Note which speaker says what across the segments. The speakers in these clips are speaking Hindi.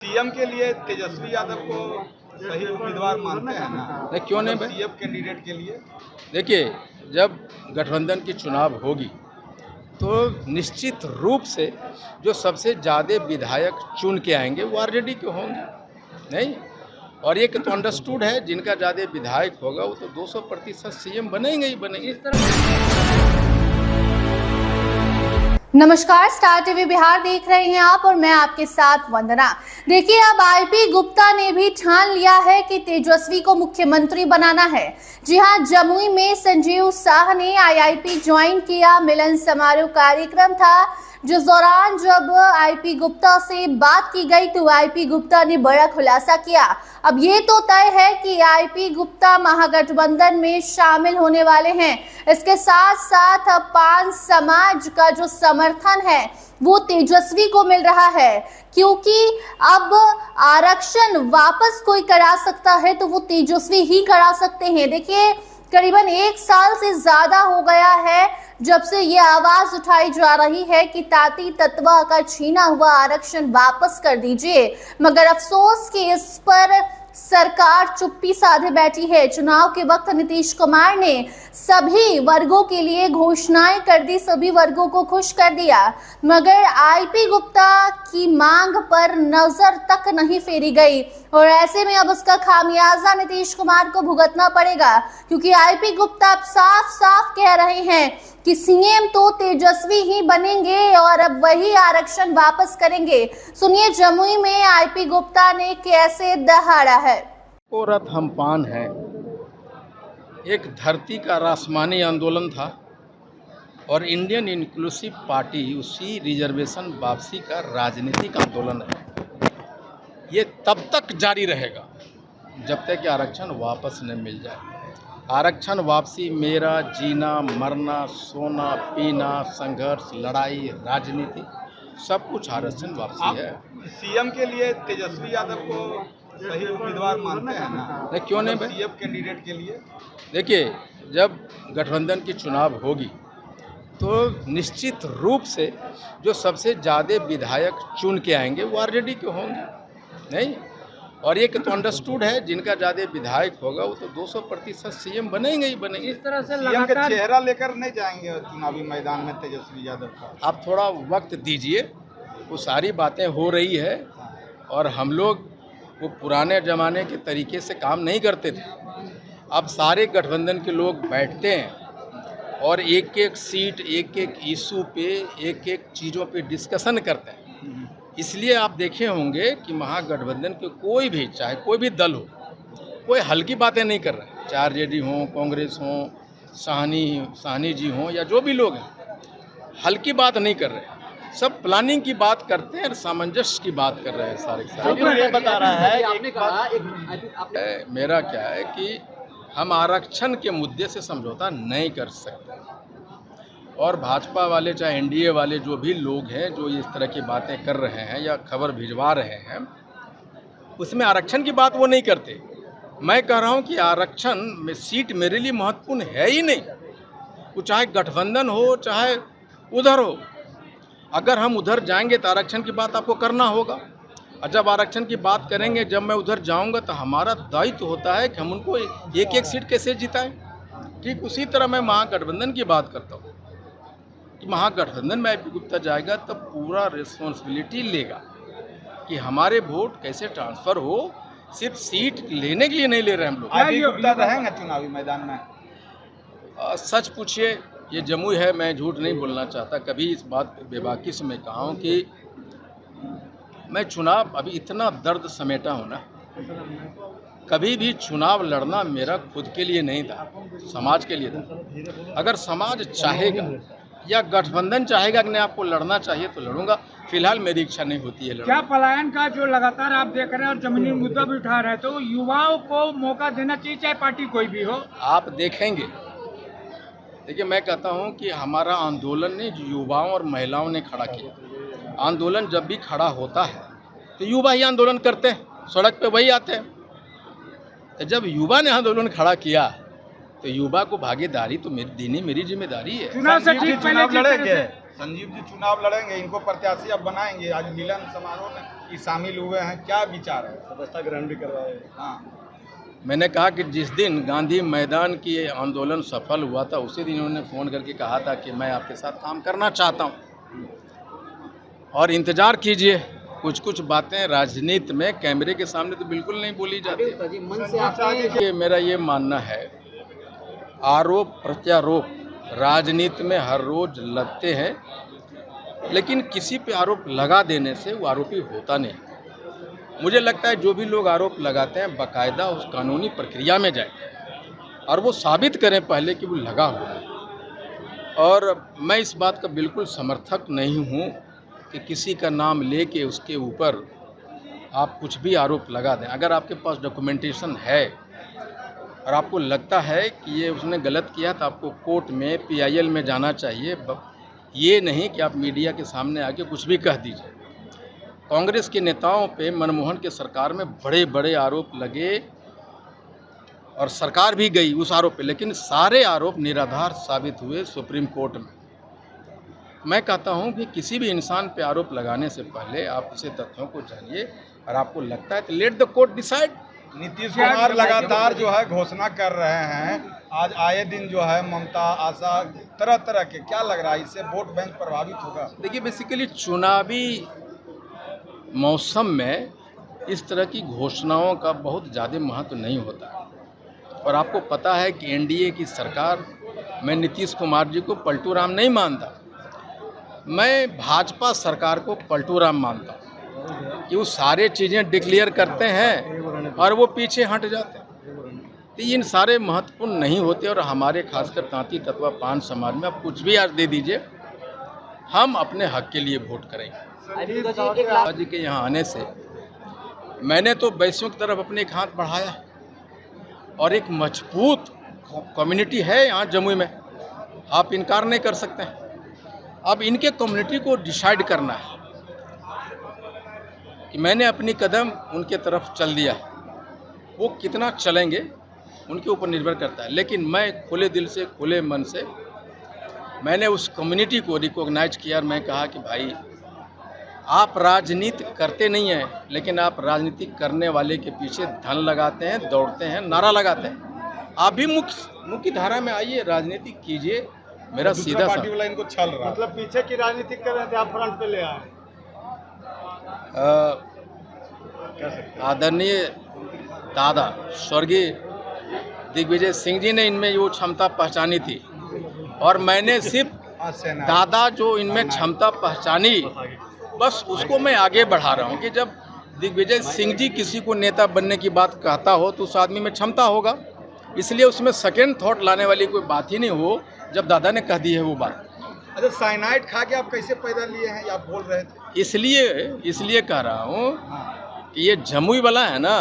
Speaker 1: सीएम के लिए तेजस्वी यादव को सही उम्मीदवार मानते हैं ना?
Speaker 2: नहीं, क्यों नहीं भाई?
Speaker 1: सीएम कैंडिडेट के लिए
Speaker 2: देखिए, जब गठबंधन की चुनाव होगी तो निश्चित रूप से जो सबसे ज़्यादा विधायक चुन के आएंगे वो आरजेडी के होंगे, नहीं? और ये तो अंडरस्टूड है, जिनका ज़्यादा विधायक होगा वो तो 200% सीएम बनेंगे ही बनेंगे।
Speaker 3: नमस्कार, स्टार टीवी बिहार देख रहे हैं आप और मैं आपके साथ वंदना। देखिए, अब आईपी गुप्ता ने भी ठान लिया है कि तेजस्वी को मुख्यमंत्री बनाना है। जी हां, जमुई में संजीव शाह ने आईआईपी ज्वाइन किया। मिलन समारोह कार्यक्रम था, जिस दौरान जब आईपी गुप्ता से बात की गई तो आईपी गुप्ता ने बड़ा खुलासा किया। अब ये तो तय है कि आईपी गुप्ता महागठबंधन में शामिल होने वाले हैं। इसके साथ साथ अब पान समाज का जो समर्थन है वो तेजस्वी को मिल रहा है, क्योंकि अब आरक्षण वापस कोई करा सकता है तो वो तेजस्वी ही करा सकते हैं। देखिए, करीबन 1 साल से ज्यादा हो गया है जब से ये आवाज उठाई जा रही है कि ताती तत्वा का छीना हुआ आरक्षण वापस कर दीजिए, मगर अफसोस कि इस पर सरकार चुप्पी साधे बैठी है। चुनाव के वक्त नीतीश कुमार ने सभी वर्गों के लिए घोषणाएं कर दी, सभी वर्गों को खुश कर दिया, मगर आईपी गुप्ता की मांग पर नजर तक नहीं फेरी गई। और ऐसे में अब उसका खामियाजा नीतीश कुमार को भुगतना पड़ेगा, क्योंकि आईपी गुप्ता अब साफ साफ कह रहे हैं कि सीएम तो तेजस्वी ही बनेंगे और अब वही आरक्षण वापस करेंगे। सुनिए जमुई में आईपी गुप्ता ने कैसे दहाड़ा है।
Speaker 2: औरत हम पान है एक धरती का रासमानी आंदोलन था और इंडियन इंक्लूसिव पार्टी उसी रिजर्वेशन वापसी का राजनीतिक आंदोलन है। ये तब तक जारी रहेगा जब तक कि आरक्षण वापस न मिल जाए। आरक्षण वापसी मेरा जीना मरना, सोना पीना, संघर्ष, लड़ाई, राजनीति, सब कुछ आरक्षण वापसी है।
Speaker 1: सीएम के लिए तेजस्वी यादव को सही उम्मीदवार मानते हैं ना?
Speaker 2: नहीं, क्यों नहीं भाई?
Speaker 1: सीएम कैंडिडेट के लिए
Speaker 2: देखिए, जब गठबंधन की चुनाव होगी तो निश्चित रूप से जो सबसे ज़्यादा विधायक चुन के आएंगे वो आरजेडी के होंगे, नहीं? और ये तो अंडरस्टूड है, जिनका ज़्यादा विधायक होगा वो तो 200% सीएम बनेंगे ही बनेंगे।
Speaker 1: इस तरह से सीएम का चेहरा लेकर नहीं जाएंगे चुनावी मैदान में तेजस्वी यादव का?
Speaker 2: आप थोड़ा वक्त दीजिए, वो सारी बातें हो रही है और हम लोग वो पुराने ज़माने के तरीके से काम नहीं करते थे। अब सारे गठबंधन के लोग बैठते हैं और एक एक सीट, एक एक इशू पे, एक एक चीज़ों पे डिस्कशन करते हैं। इसलिए आप देखे होंगे कि महागठबंधन के कोई भी, चाहे कोई भी दल हो, कोई हल्की बातें नहीं कर रहे हैं। चाहे आरजेडी हो, कांग्रेस हो, साहनी जी हों या जो भी लोग हैं, हल्की बात नहीं कर रहे हैं। सब प्लानिंग की बात करते हैं और सामंजस्य की बात कर रहे हैं सारे के सारे।
Speaker 1: ये बता रहा है
Speaker 4: आपने कहा
Speaker 2: मेरा क्या है कि हम आरक्षण के मुद्दे से समझौता नहीं कर सकते, और भाजपा वाले चाहे एनडीए वाले जो भी लोग हैं जो इस तरह की बातें कर रहे हैं या खबर भिजवा रहे हैं, उसमें आरक्षण की बात वो नहीं करते। मैं कह रहा हूँ कि आरक्षण में सीट मेरे लिए महत्वपूर्ण है ही नहीं, वो चाहे गठबंधन हो चाहे उधर हो। अगर हम उधर जाएंगे तो आरक्षण की बात आपको करना होगा, और जब आरक्षण की बात करेंगे, जब मैं उधर जाऊंगा तो हमारा दायित्व होता है कि हम उनको एक एक सीट कैसे जिताएं। ठीक उसी तरह मैं महागठबंधन की बात करता हूँ कि महागठबंधन में आईपी गुप्ता जाएगा तो पूरा रिस्पॉन्सिबिलिटी लेगा कि हमारे वोट कैसे ट्रांसफ़र हो। सिर्फ सीट लेने के लिए नहीं ले रहे हम लोग।
Speaker 1: आईपी गुप्ता रहेंगे चुनावी मैदान में?
Speaker 2: सच पूछिए, ये जमुई है, मैं झूठ नहीं बोलना चाहता। कभी इस बात पे बेबाकी से मैं कहा हूँ कि मैं चुनाव अभी इतना दर्द समेटा हूँ ना, कभी भी चुनाव लड़ना मेरा खुद के लिए नहीं था, समाज के लिए था। अगर समाज चाहेगा या गठबंधन चाहेगा कि नहीं आपको लड़ना चाहिए तो लड़ूंगा। फिलहाल मेरी इच्छा नहीं होती है लड़ना।
Speaker 4: क्या पलायन का जो लगातार आप देख रहे हैं और जमीनी मुद्दा भी उठा रहे हैं, तो युवाओं को मौका देना चाहिए, चाहे पार्टी कोई भी हो?
Speaker 2: आप देखेंगे, देखिए, मैं कहता हूं कि हमारा आंदोलन ने युवाओं और महिलाओं ने खड़ा किया। आंदोलन जब भी खड़ा होता है तो युवा ही आंदोलन करते हैं, सड़क पे वही आते हैं। तो जब युवा ने आंदोलन खड़ा किया तो युवा को भागीदारी तो मेरी जिम्मेदारी है।
Speaker 4: चुनाव से ठीक पहले
Speaker 1: लड़ेंगे? संजीव जी चुनाव लड़ेंगे, इनको प्रत्याशी अब बनाएंगे। आज मिलन समारोह में ये शामिल हुए हैं, क्या विचार है? सदस्यता ग्रहण भी करवाए। हाँ,
Speaker 2: मैंने कहा कि जिस दिन गांधी मैदान की ये आंदोलन सफल हुआ था उसी दिन उन्होंने फ़ोन करके कहा था कि मैं आपके साथ काम करना चाहता हूँ और इंतज़ार कीजिए। कुछ कुछ बातें राजनीति में कैमरे के सामने तो बिल्कुल नहीं बोली जाती। कि मेरा ये मानना है, आरोप प्रत्यारोप राजनीति में हर रोज लगते हैं, लेकिन किसी पे आरोप लगा देने से वो आरोपी होता नहीं। मुझे लगता है जो भी लोग आरोप लगाते हैं बाकायदा उस कानूनी प्रक्रिया में जाए और वो साबित करें पहले कि वो लगा हुआ है। और मैं इस बात का बिल्कुल समर्थक नहीं हूँ कि किसी का नाम लेके उसके ऊपर आप कुछ भी आरोप लगा दें। अगर आपके पास डॉक्यूमेंटेशन है और आपको लगता है कि ये उसने गलत किया तो आपको कोर्ट में PIL में जाना चाहिए, ये नहीं कि आप मीडिया के सामने आके कुछ भी कह दीजिए। कांग्रेस के नेताओं पे मनमोहन के सरकार में बड़े बड़े आरोप लगे और सरकार भी गई उस आरोप पे, लेकिन सारे आरोप निराधार साबित हुए सुप्रीम कोर्ट में। मैं कहता हूं कि किसी भी इंसान पे आरोप लगाने से पहले आप उसे तथ्यों को जानिए और आपको लगता है तो let the court decide.
Speaker 1: Nitish Kumar लगातार जो है घोषणा कर रहे हैं, आज आए दिन जो है ममता, आशा, तरह तरह के, क्या लग रहा है इससे वोट बैंक प्रभावित होगा?
Speaker 2: देखिए, बेसिकली चुनावी मौसम में इस तरह की घोषणाओं का बहुत ज़्यादा महत्व नहीं होता है। और आपको पता है कि NDA की सरकार, मैं नीतीश कुमार जी को पलटू राम नहीं मानता, मैं भाजपा सरकार को पलटू राम मानता हूँ कि वो सारे चीज़ें डिक्लेयर करते हैं और वो पीछे हट जाते हैं। तो इन सारे महत्वपूर्ण नहीं होते और हमारे खासकर तांती तत्वा पान समाज में आप कुछ भी आज दे दीजिए, हम अपने हक के लिए वोट करेंगे। आज के यहाँ आने से मैंने तो वैश्यों की तरफ अपने एक हाथ बढ़ाया और एक मजबूत कम्युनिटी है यहाँ जमुई में, आप इनकार नहीं कर सकते हैं। अब इनके कम्युनिटी को डिसाइड करना है कि मैंने अपनी कदम उनके तरफ चल दिया, वो कितना चलेंगे उनके ऊपर निर्भर करता है। लेकिन मैं खुले दिल से, खुले मन से मैंने उस कम्युनिटी को रिकॉग्नाइज किया और मैं कहा कि भाई आप राजनीति करते नहीं हैं, लेकिन आप राजनीति करने वाले के पीछे धन लगाते हैं, दौड़ते हैं, नारा लगाते हैं। आप भी मुख्य धारा में आइए, राजनीति कीजिए। मेरा सीधा
Speaker 1: पार्टी वाला इनको छल रहा, मतलब पीछे की राजनीति कर रहे थे, आप फ्रंट पे ले आए।
Speaker 2: आदरणीय दादा स्वर्गीय दिग्विजय सिंह जी ने इनमें वो क्षमता पहचानी थी और मैंने सिर्फ दादा जो इनमें क्षमता पहचानी बस उसको मैं आगे बढ़ा रहा हूँ कि जब दिग्विजय सिंह जी किसी को नेता बनने की बात कहता हो तो उस आदमी में क्षमता होगा, इसलिए उसमें सेकेंड थॉट लाने वाली कोई बात ही नहीं हो जब दादा ने कह दी है वो बात।
Speaker 1: अच्छा, साइनाइड खा के आप कैसे पैदा लिए हैं, आप बोल रहे थे?
Speaker 2: इसलिए कह रहा हूँ कि ये जमुई वाला है ना,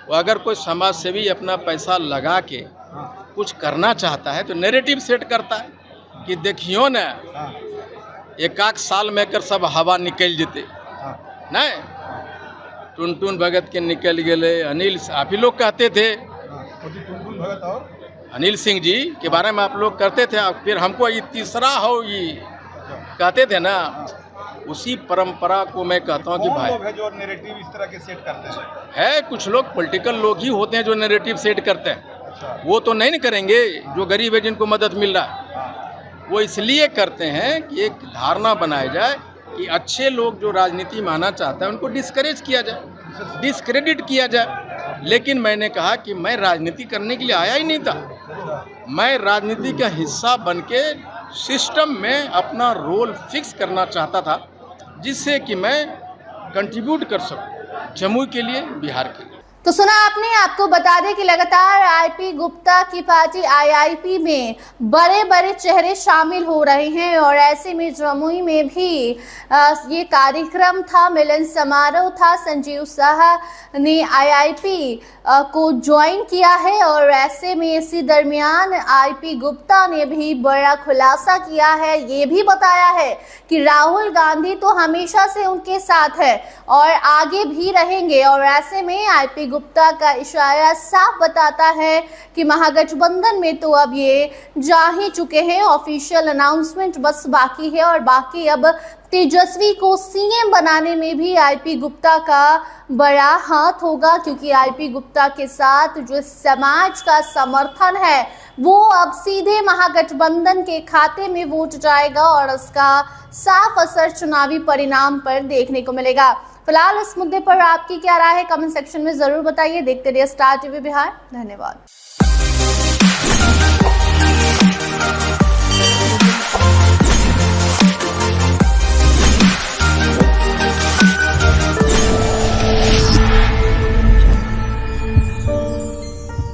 Speaker 2: वो अगर कोई समाज सेवी अपना पैसा लगा के कुछ करना चाहता है तो नैरेटिव सेट करता है कि देखियो ना एक साल में कर सब हवा निकल जेते नहीं, टुनटुन भगत के निकल गए, अनिल, आप ही लोग कहते थे
Speaker 1: टुनटुन भगत और
Speaker 2: अनिल सिंह जी के बारे में आप लोग करते थे, फिर हमको ये तीसरा हो ये कहते थे ना। उसी परंपरा को मैं कहता हूँ कि भाई
Speaker 1: लोग है जो नैरेटिव इस तरह के सेट करते हैं,
Speaker 2: है कुछ लोग पॉलिटिकल लोग ही होते हैं जो नैरेटिव सेट करते हैं।
Speaker 1: अच्छा।
Speaker 2: वो तो नहीं करेंगे जो गरीब है जिनको मदद मिल रहा है, वो इसलिए करते हैं कि एक धारणा बनाई जाए कि अच्छे लोग जो राजनीति में आना चाहते हैं उनको डिस्करेज किया जाए, डिस्क्रेडिट किया जाए। लेकिन मैंने कहा कि मैं राजनीति करने के लिए आया ही नहीं था, मैं राजनीति का हिस्सा बनके सिस्टम में अपना रोल फिक्स करना चाहता था जिससे कि मैं कंट्रीब्यूट कर सकूं जमुई के लिए, बिहार के लिए।
Speaker 3: तो सुना आपने, आपको बता दें कि लगातार IP गुप्ता की पार्टी IIP में बड़े बड़े चेहरे शामिल हो रहे हैं और ऐसे में जमुई में भी ये कार्यक्रम था, मिलन समारोह था। संजीव शाह ने IIP को ज्वाइन किया है और ऐसे में इसी दरमियान IP गुप्ता ने भी बड़ा खुलासा किया है, ये भी बताया है कि राहुल गांधी तो हमेशा से उनके साथ है और आगे भी रहेंगे और ऐसे में IP गुप्ता का इशारा साफ बताता है कि महागठबंधन में तो अब ये जा ही चुके हैं। ऑफिशियल अनाउंसमेंट बस बाकी है और बाकी अब तेजस्वी को सीएम बनाने में भी आईपी गुप्ता का बड़ा हाथ होगा, क्योंकि आईपी गुप्ता के साथ जो समाज का समर्थन है वो अब सीधे महागठबंधन के खाते में वोट जाएगा और उसका साफ असर चुनावी परिणाम पर देखने को मिलेगा। फिलहाल इस मुद्दे पर आपकी क्या राय है, कमेंट सेक्शन में जरूर बताइए। देखते रहिए स्टार टीवी बिहार। धन्यवाद।